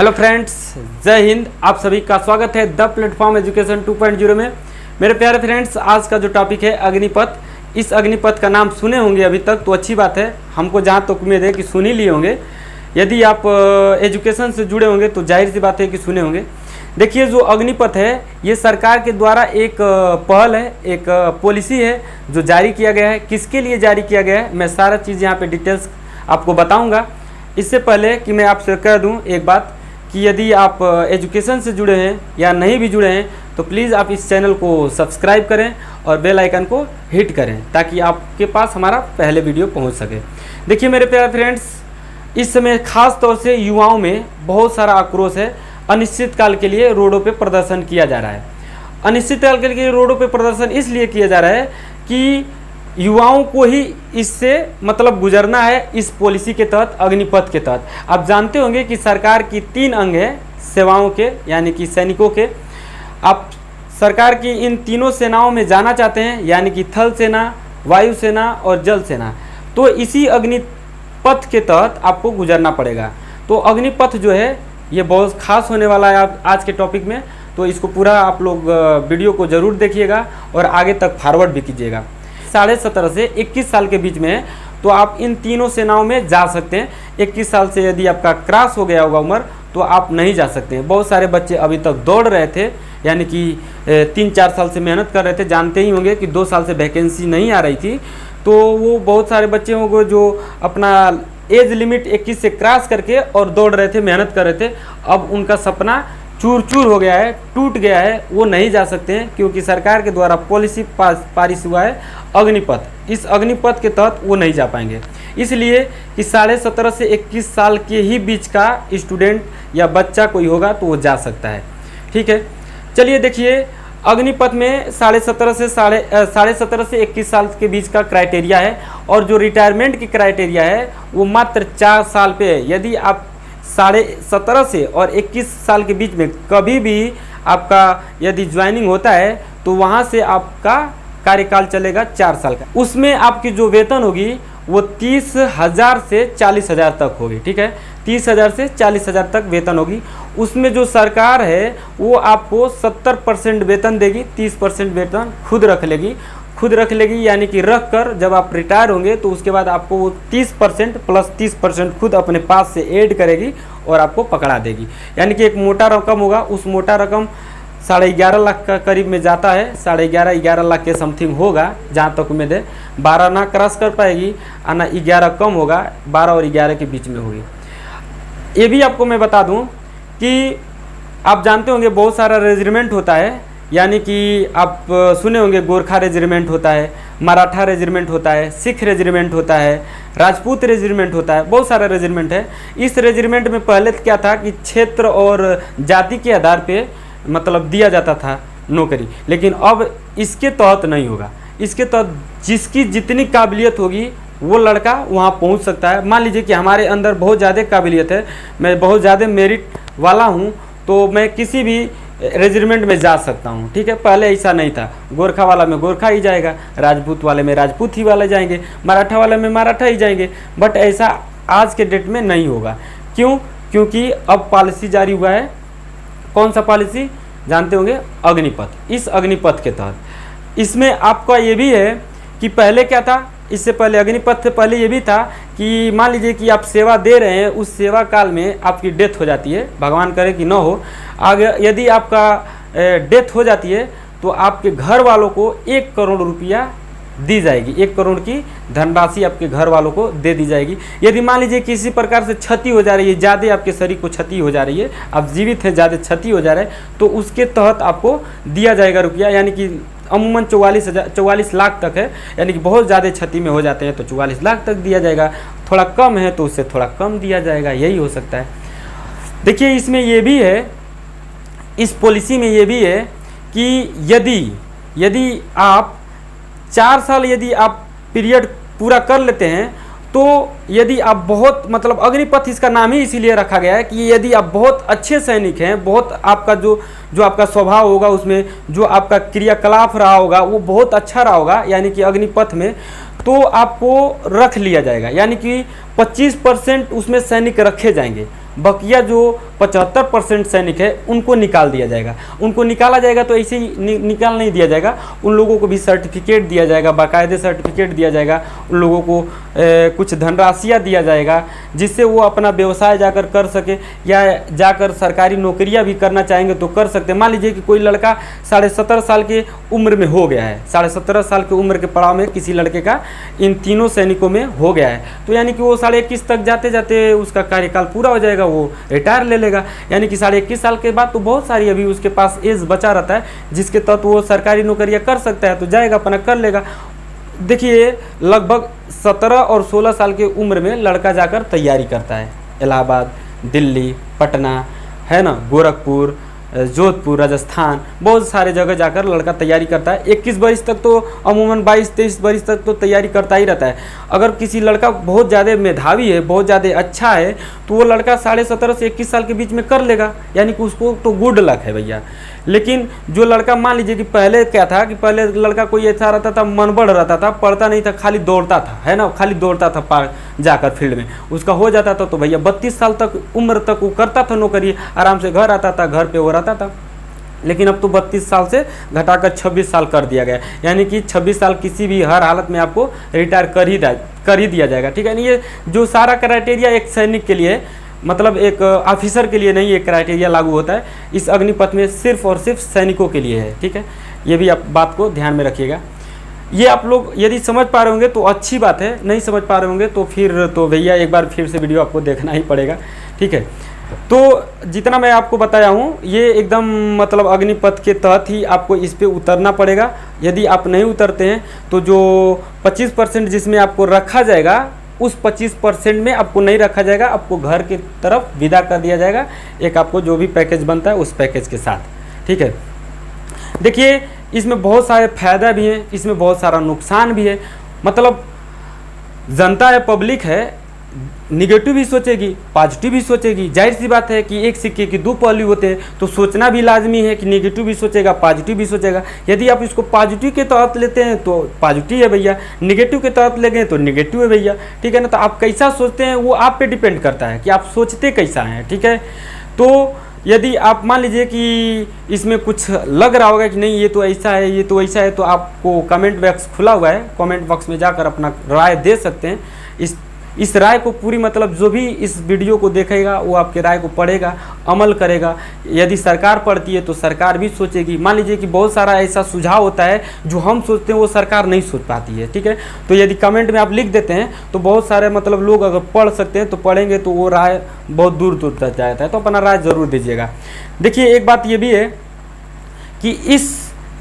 Hello friends, जय हिंद। आप सभी का स्वागत है द प्लेटफॉर्म एजुकेशन 2.0 में। मेरे प्यारे फ्रेंड्स, आज का जो टॉपिक है अग्निपथ। इस अग्निपथ का नाम सुने होंगे अभी तक, तो अच्छी बात है। हमको जहाँ तक उम्मीद है कि सुन ही लिए होंगे। यदि आप एजुकेशन से जुड़े होंगे तो जाहिर सी बात है कि सुने होंगे। देखिए, जो अग्निपथ है ये सरकार के द्वारा एक पहल है, एक पॉलिसी है जो जारी किया गया है। किसके लिए जारी किया गया है, मैं सारा चीज़ यहाँ पे डिटेल्स आपको बताऊँगा। इससे पहले कि मैं आपसे कह दूँ एक बात कि यदि आप एजुकेशन से जुड़े हैं या नहीं भी जुड़े हैं तो प्लीज़ आप इस चैनल को सब्सक्राइब करें और बेल आइकन को हिट करें ताकि आपके पास हमारा पहले वीडियो पहुंच सके। देखिए मेरे प्यारे फ्रेंड्स, इस समय खास तौर से युवाओं में बहुत सारा आक्रोश है। अनिश्चित काल के लिए रोडों पे प्रदर्शन किया जा रहा है। अनिश्चित काल के लिए रोडों पे प्रदर्शन इसलिए किया जा रहा है कि युवाओं को ही इससे मतलब गुजरना है, इस पॉलिसी के तहत, अग्निपथ के तहत। आप जानते होंगे कि सरकार की 3 अंग है सेवाओं के, यानी कि सैनिकों के। आप सरकार की इन तीनों सेनाओं में जाना चाहते हैं, यानी कि थल सेना, वायु सेना और जल सेना, तो इसी अग्निपथ के तहत आपको गुजरना पड़ेगा। तो अग्निपथ जो है ये बहुत खास होने वाला है आज के टॉपिक में, तो इसको पूरा आप लोग वीडियो को ज़रूर देखिएगा और आगे तक फॉरवर्ड भी कीजिएगा। 17.5 से 21 साल के बीच में है तो आप इन तीनों सेनाओं में जा सकते हैं। 21 साल से यदि आपका क्रॉस हो गया होगा उम्र तो आप नहीं जा सकते हैं। बहुत सारे बच्चे अभी तक दौड़ रहे थे, यानी कि 3-4 साल से मेहनत कर रहे थे। जानते ही होंगे कि 2 साल से वैकेंसी नहीं आ रही थी, तो वो बहुत सारे बच्चे होंगे जो अपना एज लिमिट 21 से क्रॉस करके और दौड़ रहे थे, मेहनत कर रहे थे। अब उनका सपना चूर चूर हो गया है, टूट गया है, वो नहीं जा सकते हैं क्योंकि सरकार के द्वारा पॉलिसी पारित हुआ है अग्निपथ। इस अग्निपथ के तहत वो नहीं जा पाएंगे, इसलिए कि 17.5 से 21 साल के ही बीच का स्टूडेंट या बच्चा कोई होगा तो वो जा सकता है। ठीक है, चलिए देखिए, अग्निपथ में 17.5 से 21 साल के बीच का क्राइटेरिया है और जो रिटायरमेंट की क्राइटेरिया है वो मात्र 4 साल पे है। यदि आप 17.5 से और 21 साल के बीच में कभी भी आपका यदि ज्वाइनिंग होता है तो वहाँ से आपका कार्यकाल चलेगा 4 साल का। उसमें आपकी जो वेतन होगी वो 30,000 से 40,000 तक होगी। ठीक है, 30,000 से 40,000 तक वेतन होगी। उसमें जो सरकार है वो आपको 70% वेतन देगी, 30% वेतन खुद रख लेगी, यानी कि रख कर जब आप रिटायर होंगे तो उसके बाद आपको वो 30% प्लस 30% खुद अपने पास से ऐड करेगी और आपको पकड़ा देगी। यानी कि एक मोटा रकम होगा, उस मोटा रकम 11.5 लाख का करीब में जाता है। 11.5 लाख के समथिंग होगा जहाँ तक उम्मीद है। 12 ना क्रॉस कर पाएगी और ना 11 कम होगा, 12 और 11 के बीच में होगी। ये भी आपको मैं बता दूँ कि आप जानते होंगे बहुत सारा रेजिमेंट होता है, यानी कि आप सुने होंगे गोरखा रेजिमेंट होता है, मराठा रेजिमेंट होता है, सिख रेजिमेंट होता है, राजपूत रेजिमेंट होता है, बहुत सारा रेजिमेंट है। इस रेजिमेंट में पहले क्या था कि क्षेत्र और जाति के आधार पे मतलब दिया जाता था नौकरी, लेकिन अब इसके तहत नहीं होगा। इसके तहत जिसकी जितनी काबिलियत होगी वो लड़का वहाँ पहुँच सकता है। मान लीजिए कि हमारे अंदर बहुत ज़्यादा काबिलियत है, मैं बहुत ज़्यादा मेरिट वाला हूँ, तो मैं किसी भी रेजिमेंट में जा सकता हूँ। ठीक है, पहले ऐसा नहीं था। गोरखा वाला में गोरखा ही जाएगा, राजपूत वाले में राजपूत ही वाले जाएंगे, मराठा वाले में मराठा ही जाएंगे। बट ऐसा आज के डेट में नहीं होगा। क्यों? क्योंकि अब पॉलिसी जारी हुआ है। कौन सा पॉलिसी जानते होंगे? अग्निपथ। इस अग्निपथ के तहत इसमें आपका ये भी है कि पहले क्या था, इससे पहले अग्निपथ से पहले ये भी था कि मान लीजिए कि आप सेवा दे रहे हैं, उस सेवा काल में आपकी डेथ हो जाती है, भगवान करे कि न हो। आगे यदि आपका डेथ हो जाती है तो आपके घर वालों को 1 करोड़ रुपया दी जाएगी। 1 करोड़ की धनराशि आपके घर वालों को दे दी जाएगी। यदि मान लीजिए किसी प्रकार से क्षति हो जा रही है, ज़्यादा आपके शरीर को क्षति हो जा रही है, आप जीवित हैं, ज़्यादा क्षति हो जा रहा है, तो उसके तहत आपको दिया जाएगा रुपया। यानी कि अमूमन 44 लाख तक है, यानी कि बहुत ज़्यादा क्षति में हो जाते हैं तो 44 लाख तक दिया जाएगा। थोड़ा कम है तो उससे थोड़ा कम दिया जाएगा, यही हो सकता है। देखिए, इसमें ये भी है, इस पॉलिसी में ये भी है कि यदि आप 4 साल यदि आप पीरियड पूरा कर लेते हैं तो यदि आप बहुत मतलब अग्निपथ इसका नाम ही इसीलिए रखा गया है कि यदि आप बहुत अच्छे सैनिक हैं, बहुत आपका जो आपका स्वभाव होगा, उसमें जो आपका क्रियाकलाप रहा होगा वो बहुत अच्छा रहा होगा, यानी कि अग्निपथ में, तो आपको रख लिया जाएगा। यानी कि 25% उसमें सैनिक रखे जाएंगे। बकिया जो 75% सैनिक है उनको निकाल दिया जाएगा। उनको निकाला जाएगा तो ऐसे ही निकाल नहीं दिया जाएगा, उन लोगों को भी सर्टिफिकेट दिया जाएगा, बाकायदे सर्टिफिकेट दिया जाएगा, उन लोगों को कुछ धनराशियाँ दिया जाएगा जिससे वो अपना व्यवसाय जाकर कर सके या जाकर सरकारी नौकरियाँ भी करना चाहेंगे तो कर सकते हैं। मान लीजिए कि कोई लड़का 17.5 साल की उम्र में हो गया है, 17.5 साल की उम्र के पड़ाव में किसी लड़के का इन तीनों सैनिकों में हो गया है, तो यानी कि वो 21.5 तक जाते जाते उसका कार्यकाल पूरा हो जाएगा, वो रिटायर ले लेगा। यानी कि 21.5 साल के बाद तो बहुत सारी अभी उसके पास एज बचा रहता है जिसके तहत वो सरकारी नौकरियां कर सकता है, तो जाएगा अपना कर लेगा। देखिए लगभग 17 और 16 साल की उम्र में लड़का जाकर तैयारी करता है, इलाहाबाद, दिल्ली, पटना, है ना, गोरखपुर, जोधपुर, राजस्थान, बहुत सारे जगह जाकर लड़का तैयारी करता है। 21 वर्ष तक तो अमूमन 22-23 वर्ष तक तो तैयारी करता ही रहता है। अगर किसी लड़का बहुत ज़्यादा मेधावी है, बहुत ज़्यादा अच्छा है, तो वो लड़का 17.5 से 21 साल के बीच में कर लेगा, यानी कि उसको तो गुड लक है भैया। लेकिन जो लड़का मान लीजिए कि पहले क्या था कि पहले लड़का कोई ऐसा रहता था, मनबढ़ रहता था, पढ़ता नहीं था, खाली दौड़ता था, है ना, खाली दौड़ता था पार जाकर फील्ड में, उसका हो जाता था तो भैया 32 साल तक उम्र तक वो करता था नौकरी, आराम से घर आता था, घर पे वो रहता था। लेकिन अब तो 32 साल से घटाकर 26 साल कर दिया गया, यानी कि 26 साल किसी भी हर हालत में आपको रिटायर कर ही दिया जाएगा, ठीक है। ये जो सारा क्राइटेरिया एक सैनिक के लिए, मतलब एक ऑफिसर के लिए नहीं, एक क्राइटेरिया लागू होता है इस अग्निपथ में सिर्फ और सिर्फ सैनिकों के लिए है, ठीक है। ये भी आप बात को ध्यान में रखिएगा। ये आप लोग यदि समझ पा रहे होंगे तो अच्छी बात है, नहीं समझ पा रहे होंगे तो फिर तो भैया एक बार फिर से वीडियो आपको देखना ही पड़ेगा, ठीक है। तो जितना मैं आपको बताया हूँ ये एकदम मतलब अग्निपथ के तहत ही आपको इस पे उतरना पड़ेगा। यदि आप नहीं उतरते हैं तो जो 25% जिसमें आपको रखा जाएगा उस 25% में आपको नहीं रखा जाएगा, आपको घर की तरफ विदा कर दिया जाएगा, एक आपको जो भी पैकेज बनता है उस पैकेज के साथ, ठीक है। देखिए इसमें बहुत सारे फायदा भी हैं, इसमें बहुत सारा नुकसान भी है। मतलब जनता है, पब्लिक है, निगेटिव भी सोचेगी, पॉजिटिव भी सोचेगी। जाहिर सी बात है कि एक सिक्के के दो पहलू होते हैं, तो सोचना भी लाजमी है कि निगेटिव भी सोचेगा, पॉजिटिव भी सोचेगा। यदि आप इसको पॉजिटिव के तहत लेते हैं तो पॉजिटिव है भैया, निगेटिव के तहत लेंगे तो निगेटिव है भैया, ठीक है ना। तो आप कैसा सोचते हैं वो आप पे डिपेंड करता है कि आप सोचते कैसा हैं, ठीक है। तो यदि आप मान लीजिए कि इसमें कुछ लग रहा होगा कि नहीं ये तो ऐसा है, ये तो ऐसा है, तो आपको कमेंट बॉक्स खुला हुआ है, कमेंट बॉक्स में जाकर अपना राय दे सकते हैं। इस राय को पूरी मतलब जो भी इस वीडियो को देखेगा वो आपके राय को पढ़ेगा, अमल करेगा। यदि सरकार पढ़ती है तो सरकार भी सोचेगी। मान लीजिए कि बहुत सारा ऐसा सुझाव होता है जो हम सोचते हैं वो सरकार नहीं सोच पाती है, ठीक है। तो यदि कमेंट में आप लिख देते हैं तो बहुत सारे मतलब लोग अगर पढ़ सकते हैं तो पढ़ेंगे, तो वो राय बहुत दूर दूर तक जाता है। तो अपना राय ज़रूर दीजिएगा। देखिए एक बात ये भी है कि इस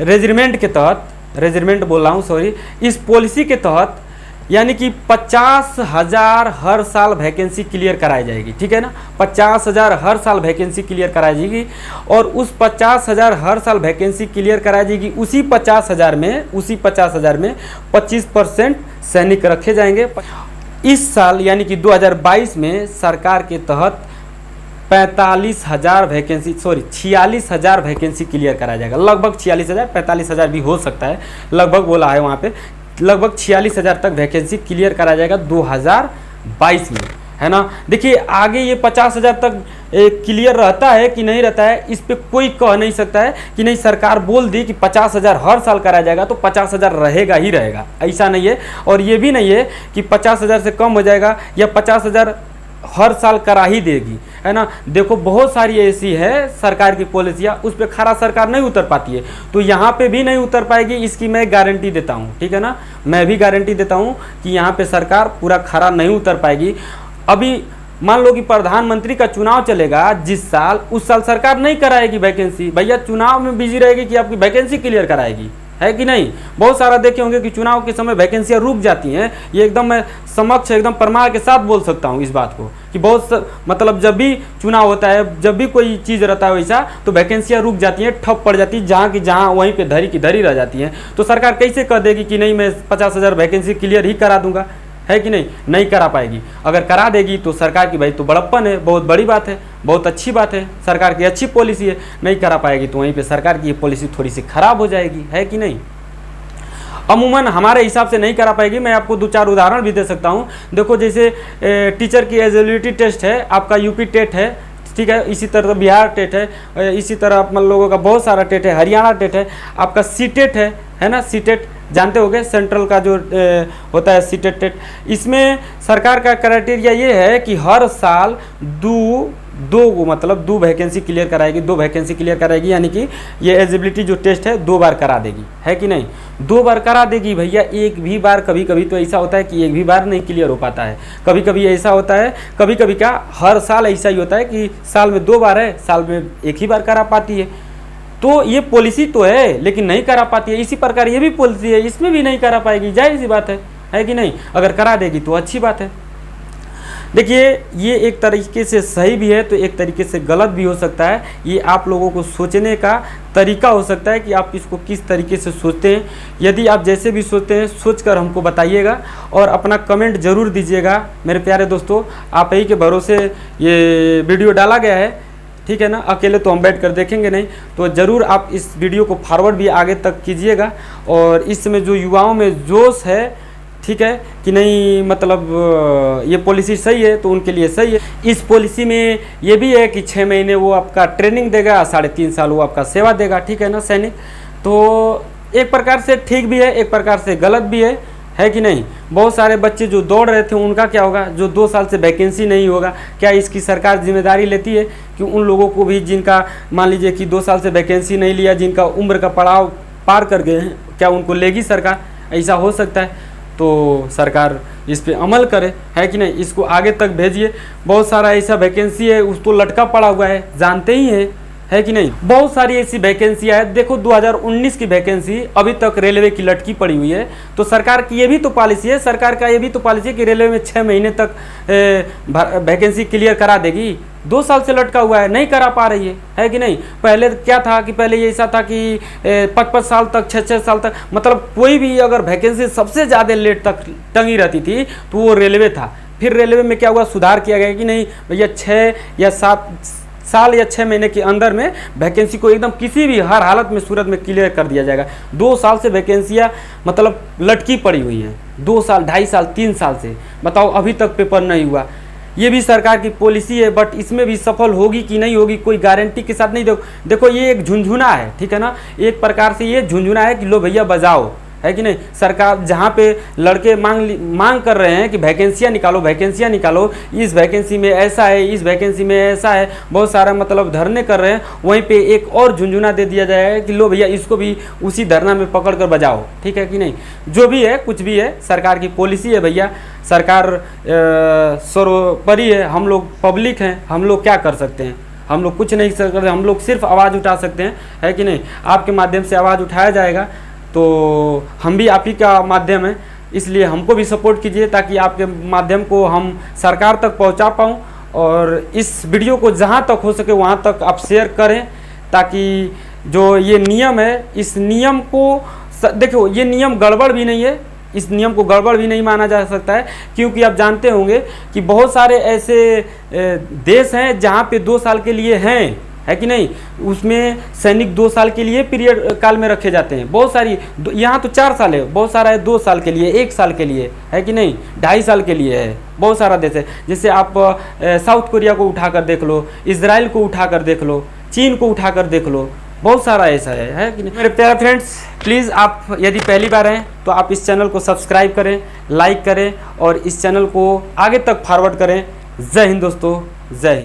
रेजिमेंट के तहत, रेजिमेंट बोल रहा हूँ सॉरी, इस पॉलिसी के तहत यानी कि 50,000 हर साल वैकेंसी क्लियर कराई जाएगी, ठीक है ना। 50,000 हर साल वैकेंसी क्लियर कराई जाएगी और उस 50,000 हर साल वैकेंसी क्लियर कराई जाएगी। उसी 50,000 में 25% सैनिक रखे जाएंगे। इस साल यानी कि 2022 में सरकार के तहत 45,000 वैकेंसी 46,000 वैकेंसी क्लियर कराया जाएगा। लगभग 46,000, 45,000 भी हो सकता है, लगभग बोला है वहाँ पे। लगभग 46,000 तक वैकेंसी क्लियर करा जाएगा 2022 में, है ना। देखिए आगे ये 50,000 तक क्लियर रहता है कि नहीं रहता है, इस पे कोई कह नहीं सकता है कि नहीं सरकार बोल दी कि 50,000 हर साल कराया जाएगा तो 50,000 रहेगा ही रहेगा, ऐसा नहीं है। और ये भी नहीं है कि 50,000 से कम हो जाएगा या 50,000 हर साल करा ही देगी, है ना। देखो बहुत सारी ऐसी है सरकार की पॉलिसियाँ, उस पर खरा सरकार नहीं उतर पाती है, तो यहाँ पे भी नहीं उतर पाएगी, इसकी मैं गारंटी देता हूँ, ठीक है ना। मैं भी गारंटी देता हूँ कि यहाँ पे सरकार पूरा खरा नहीं उतर पाएगी। अभी मान लो कि प्रधानमंत्री का चुनाव चलेगा जिस साल, उस साल सरकार नहीं कराएगी वैकेंसी, भैया चुनाव में बिजी रहेगी कि आपकी वैकेंसी क्लियर कराएगी, है कि नहीं। बहुत सारा देखे होंगे कि चुनाव के समय वैकेंसियाँ रुक जाती हैं। ये एकदम मैं समक्ष एकदम प्रमाण के साथ बोल सकता हूँ इस बात को कि मतलब जब भी चुनाव होता है, जब भी कोई चीज़ रहता है वैसा, तो वैकेंसियाँ रुक जाती हैं, ठप पड़ जाती है, जहाँ की जहाँ वहीं पे धरी की धरी रह जाती हैं। तो सरकार कैसे कह देगी कि नहीं मैं 50,000 वैकेंसी क्लियर ही करा दूंगा, है कि नहीं, नहीं करा पाएगी। अगर करा देगी तो सरकार की भाई तो बड़प्पन है, बहुत बड़ी बात है, बहुत अच्छी बात है, सरकार की अच्छी पॉलिसी है। नहीं करा पाएगी तो वहीं पे सरकार की ये पॉलिसी थोड़ी सी खराब हो जाएगी, है कि नहीं। अमूमन हमारे हिसाब से नहीं करा पाएगी। मैं आपको 2-4 उदाहरण भी दे सकता हूँ। देखो जैसे टीचर की एलिजिबिलिटी टेस्ट है, आपका यूपी टेट है, ठीक है, इसी तरह बिहार टेट है, इसी तरह आप लोगों का बहुत सारा टेट है, हरियाणा टेट है, आपका सी टेट है ना, सी टेट जानते होंगे, सेंट्रल का जो होता है सी टेट। इसमें सरकार का क्राइटेरिया ये है कि हर साल दो वैकेंसी क्लियर कराएगी, 2 वैकेंसी क्लियर कराएगी, यानी कि ये एलिजिबिलिटी जो टेस्ट है 2 बार करा देगी, है कि नहीं, 2 बार करा देगी भैया। एक भी बार, कभी कभी तो ऐसा होता है कि एक भी बार नहीं क्लियर हो पाता है, कभी कभी ऐसा होता है, कभी कभी क्या हर साल ऐसा ही होता है कि साल में 2 बार है, साल में एक ही बार करा पाती है। तो ये पॉलिसी तो है लेकिन नहीं करा पाती है। इसी प्रकार ये भी पॉलिसी है, इसमें भी नहीं करा पाएगी, जाहिर सी बात है कि नहीं। अगर करा देगी तो अच्छी बात है। देखिए ये एक तरीके से सही भी है तो एक तरीके से गलत भी हो सकता है। ये आप लोगों को सोचने का तरीका हो सकता है कि आप इसको किस तरीके से सोचते हैं। यदि आप जैसे भी सोचते हैं सोचकर हमको बताइएगा और अपना कमेंट ज़रूर दीजिएगा मेरे प्यारे दोस्तों। आप ही के भरोसे ये वीडियो डाला गया है, ठीक है ना, अकेले तो हम बैठ कर देखेंगे नहीं, तो ज़रूर आप इस वीडियो को फॉरवर्ड भी आगे तक कीजिएगा। और इसमें जो युवाओं में जोश है, ठीक है कि नहीं, मतलब ये पॉलिसी सही है तो उनके लिए सही है। इस पॉलिसी में ये भी है कि 6 महीने वो आपका ट्रेनिंग देगा, 3.5 साल वो आपका सेवा देगा, ठीक है ना सैनिक। तो एक प्रकार से ठीक भी है, एक प्रकार से गलत भी है कि नहीं। बहुत सारे बच्चे जो दौड़ रहे थे उनका क्या होगा, जो 2 साल से वैकेंसी नहीं होगा, क्या इसकी सरकार जिम्मेदारी लेती है कि उन लोगों को भी जिनका मान लीजिए कि 2 साल से वैकेंसी नहीं लिया, जिनका उम्र का पड़ाव पार कर गए हैं, क्या उनको लेगी सरकार? ऐसा हो सकता है। तो सरकार इस पे अमल करे, है कि नहीं, इसको आगे तक भेजिए। बहुत सारा ऐसा वैकेंसी है उसको लटका पड़ा हुआ है, जानते ही है कि नहीं। बहुत सारी ऐसी वैकेंसियाँ है। देखो 2019 की वैकेंसी अभी तक रेलवे की लटकी पड़ी हुई है। तो सरकार की ये भी तो पॉलिसी है, सरकार का ये भी तो पॉलिसी है कि रेलवे में 6 महीने तक वैकेंसी क्लियर करा देगी। 2 साल से लटका हुआ है, नहीं करा पा रही है कि नहीं। पहले क्या था कि पहले ये ऐसा था कि 5-5 साल तक, 6-6 साल तक, मतलब कोई भी अगर वैकेंसी सबसे ज़्यादा लेट तक टंगी रहती थी तो वो रेलवे था। फिर रेलवे में क्या हुआ, सुधार किया गया कि नहीं भैया 6 या 7 साल या 6 महीने के अंदर में वैकेंसी को एकदम किसी भी हर हालत में सूरत में क्लियर कर दिया जाएगा। 2 साल से वैकेंसियाँ मतलब लटकी पड़ी हुई हैं, 2 साल, 2.5 साल, 3 साल से, बताओ अभी तक पेपर नहीं हुआ। ये भी सरकार की पॉलिसी है, बट इसमें भी सफल होगी कि नहीं होगी कोई गारंटी के साथ नहीं। देखो ये एक झुंझुना है, ठीक है ना, एक प्रकार से ये झुंझुना है कि लो भैया बजाओ, है कि नहीं। सरकार जहाँ पे लड़के मांग कर रहे हैं कि वैकेंसियाँ निकालो, वैकेंसियाँ निकालो, इस वैकेंसी में ऐसा है, इस वैकेंसी में ऐसा है, बहुत सारा मतलब धरने कर रहे हैं, वहीं पे एक और झुंझुना दे दिया जाएगा कि लो भैया इसको भी उसी धरना में पकड़ कर बजाओ, ठीक है कि नहीं। जो भी है, कुछ भी है, सरकार की पॉलिसी है भैया। सरकार सर्वोपरि है, हम लोग पब्लिक हैं, हम लोग क्या कर सकते हैं, हम लोग कुछ नहीं कर सकते, हम लोग सिर्फ आवाज़ उठा सकते हैं, है कि नहीं। आपके माध्यम से आवाज़ उठाया जाएगा तो हम भी आप ही का माध्यम है, इसलिए हमको भी सपोर्ट कीजिए ताकि आपके माध्यम को हम सरकार तक पहुंचा पाऊं। और इस वीडियो को जहां तक हो सके वहां तक आप शेयर करें ताकि जो ये नियम है, इस नियम को देखो, ये नियम गड़बड़ भी नहीं है, इस नियम को गड़बड़ भी नहीं माना जा सकता है, क्योंकि आप जानते होंगे कि बहुत सारे ऐसे देश हैं जहाँ पे 2 साल के लिए हैं, है कि नहीं, उसमें सैनिक 2 साल के लिए पीरियड काल में रखे जाते हैं। बहुत सारी, यहाँ तो 4 साल है, बहुत सारा है 2 साल के लिए, 1 साल के लिए, है कि नहीं, 2.5 साल के लिए है, बहुत सारा देश है। जैसे आप साउथ कोरिया को उठाकर देख लो, इजराइल को उठाकर देख लो, चीन को उठाकर देख लो, बहुत सारा ऐसा है कि नहीं। मेरे प्यारे फ्रेंड्स, प्लीज़ आप यदि पहली बार हैं तो आप इस चैनल को सब्सक्राइब करें, लाइक करें और इस चैनल को आगे तक फॉरवर्ड करें। जय हिंद दोस्तों, जय हिंद।